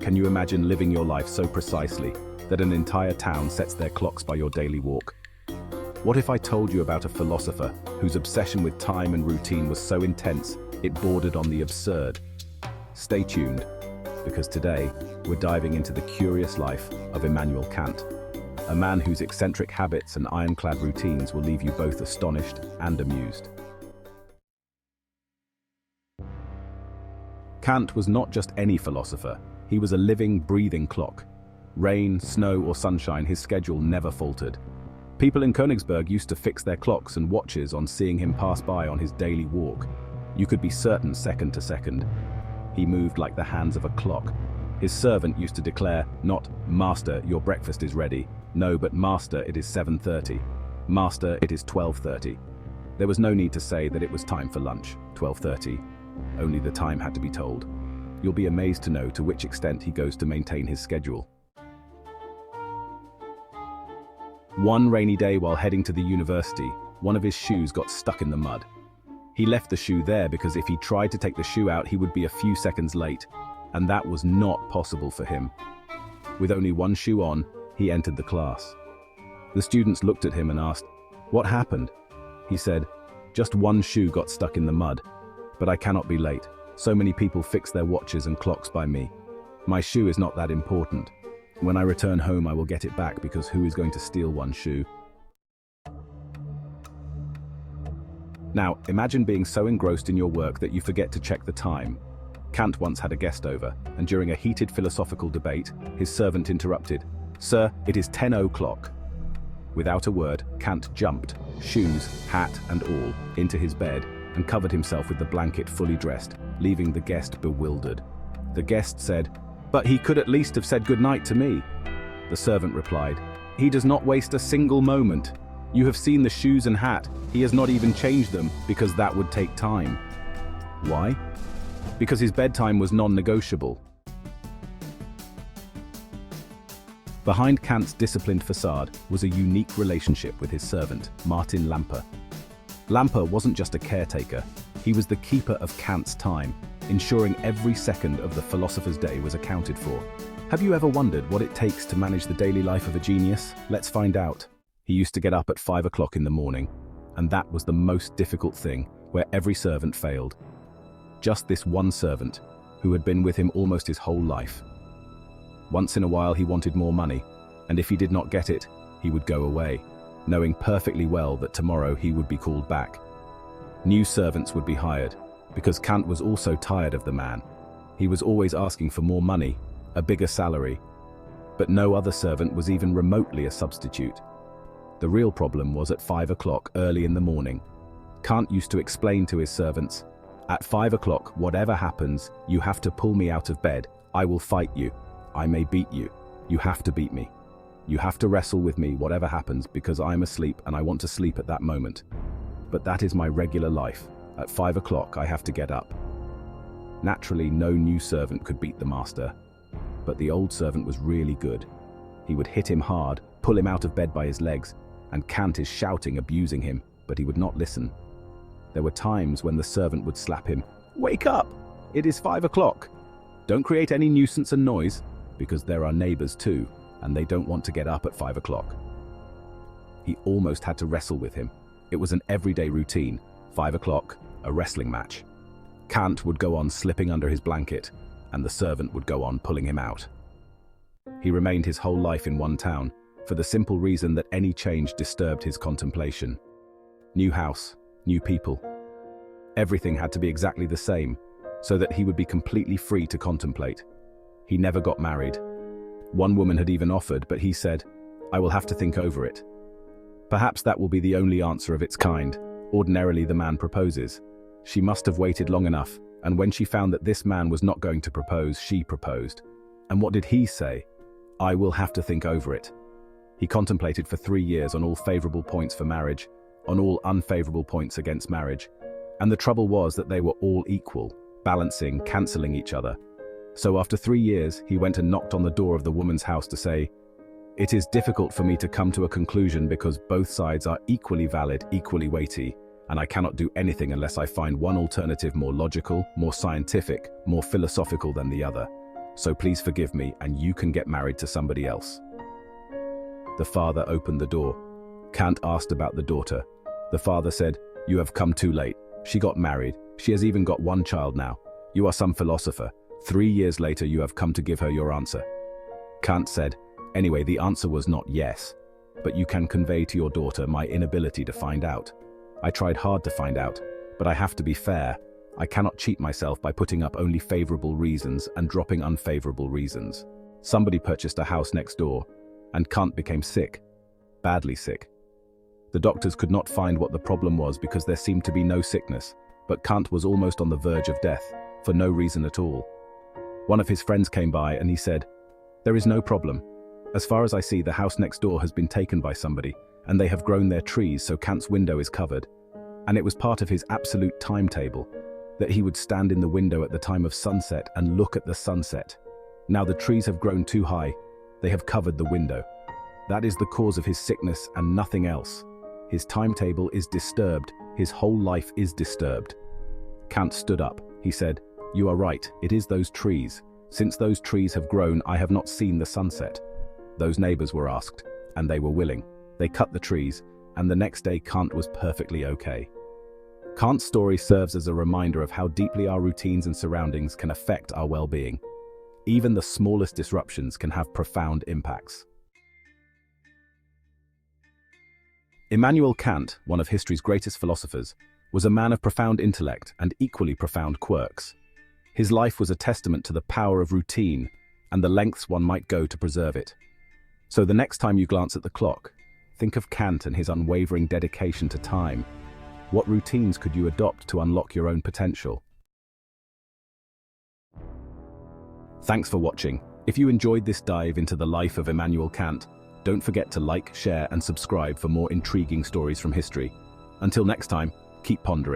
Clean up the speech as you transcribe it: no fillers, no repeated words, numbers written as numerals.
Can you imagine living your life so precisely that an entire town sets their clocks by your daily walk? What if I told you about a philosopher whose obsession with time and routine was so intense it bordered on the absurd? Stay tuned, because today we're diving into the curious life of Immanuel Kant, a man whose eccentric habits and ironclad routines will leave you both astonished and amused. Kant was not just any philosopher, he was a living, breathing clock. Rain, snow, or sunshine, his schedule never faltered. People in Königsberg used to fix their clocks and watches on seeing him pass by on his daily walk. You could be certain second to second. He moved like the hands of a clock. His servant used to declare, not, "Master, your breakfast is ready." No, but "Master, it is 7:30. Master, it is 12:30. There was no need to say that it was time for lunch, 12:30. Only the time had to be told. You'll be amazed to know to which extent he goes to maintain his schedule. One rainy day while heading to the university, one of his shoes got stuck in the mud. He left the shoe there because if he tried to take the shoe out, he would be a few seconds late, and that was not possible for him. With only one shoe on, he entered the class. The students looked at him and asked, "What happened?" He said, "Just one shoe got stuck in the mud. But I cannot be late. So many people fix their watches and clocks by me. My shoe is not that important. When I return home, I will get it back because who is going to steal one shoe?" Now, imagine being so engrossed in your work that you forget to check the time. Kant once had a guest over, and during a heated philosophical debate, his servant interrupted, "Sir, it is 10 o'clock." Without a word, Kant jumped, shoes, hat and all, into his bed and covered himself with the blanket fully dressed, leaving the guest bewildered. The guest said, "But he could at least have said good night to me." The servant replied, "He does not waste a single moment. You have seen the shoes and hat. He has not even changed them because that would take time." Why? Because his bedtime was non-negotiable. Behind Kant's disciplined facade was a unique relationship with his servant, Martin Lampe. Lampe wasn't just a caretaker, he was the keeper of Kant's time, ensuring every second of the philosopher's day was accounted for. Have you ever wondered what it takes to manage the daily life of a genius? Let's find out. He used to get up at 5 o'clock in the morning, and that was the most difficult thing, where every servant failed. Just this one servant, who had been with him almost his whole life. Once in a while he wanted more money, and if he did not get it, he would go away, knowing perfectly well that tomorrow he would be called back. New servants would be hired, because Kant was also tired of the man. He was always asking for more money, a bigger salary, but no other servant was even remotely a substitute. The real problem was at 5 o'clock early in the morning. Kant used to explain to his servants, "At 5 o'clock, whatever happens, you have to pull me out of bed. I will fight you. I may beat you. You have to beat me. You have to wrestle with me whatever happens because I'm asleep and I want to sleep at that moment. But that is my regular life. At 5 o'clock I have to get up." Naturally, no new servant could beat the master. But the old servant was really good. He would hit him hard, pull him out of bed by his legs, and Kant is shouting, abusing him, but he would not listen. There were times when the servant would slap him. "Wake up! It is 5 o'clock. Don't create any nuisance and noise, because there are neighbors too, and they don't want to get up at 5 o'clock. He almost had to wrestle with him. It was an everyday routine. 5 o'clock, a wrestling match. Kant would go on slipping under his blanket, and the servant would go on pulling him out. He remained his whole life in one town, for the simple reason that any change disturbed his contemplation. New house, new people. Everything had to be exactly the same, so that he would be completely free to contemplate. He never got married. One woman had even offered, but he said, "I will have to think over it." Perhaps that will be the only answer of its kind. Ordinarily the man proposes. She must have waited long enough, and when she found that this man was not going to propose, she proposed. And what did he say? "I will have to think over it." He contemplated for 3 years on all favorable points for marriage, on all unfavorable points against marriage. And the trouble was that they were all equal, balancing, cancelling each other. So after 3 years, he went and knocked on the door of the woman's house to say, "It is difficult for me to come to a conclusion because both sides are equally valid, equally weighty, and I cannot do anything unless I find one alternative more logical, more scientific, more philosophical than the other. so please forgive me and you can get married to somebody else." The father opened the door. Kant asked about the daughter. The father said, "You have come too late. She got married. She has even got one child now. You are some philosopher. 3 years later you have come to give her your answer." Kant said, "Anyway, the answer was not yes, but you can convey to your daughter my inability to find out. I tried hard to find out, but I have to be fair. I cannot cheat myself by putting up only favorable reasons and dropping unfavorable reasons. Somebody purchased a house next door, and Kant became sick, badly sick. The doctors could not find what the problem was because there seemed to be no sickness, but Kant was almost on the verge of death, for no reason at all. One of his friends came by and he said, 'There is no problem. As far as I see, the house next door has been taken by somebody, and they have grown their trees so Kant's window is covered. And it was part of his absolute timetable, that he would stand in the window at the time of sunset and look at the sunset. Now the trees have grown too high, they have covered the window. That is the cause of his sickness and nothing else. His timetable is disturbed, his whole life is disturbed.' Kant stood up. He said, 'You are right, it is those trees. Since those trees have grown, I have not seen the sunset.' Those neighbors were asked, and they were willing. They cut the trees, and the next day Kant was perfectly okay." Kant's story serves as a reminder of how deeply our routines and surroundings can affect our well-being. Even the smallest disruptions can have profound impacts. Immanuel Kant, one of history's greatest philosophers, was a man of profound intellect and equally profound quirks. His life was a testament to the power of routine and the lengths one might go to preserve it. So the next time you glance at the clock, think of Kant and his unwavering dedication to time. What routines could you adopt to unlock your own potential? Thanks for watching. If you enjoyed this dive into the life of Immanuel Kant, don't forget to like, share, and subscribe for more intriguing stories from history. Until next time, keep pondering.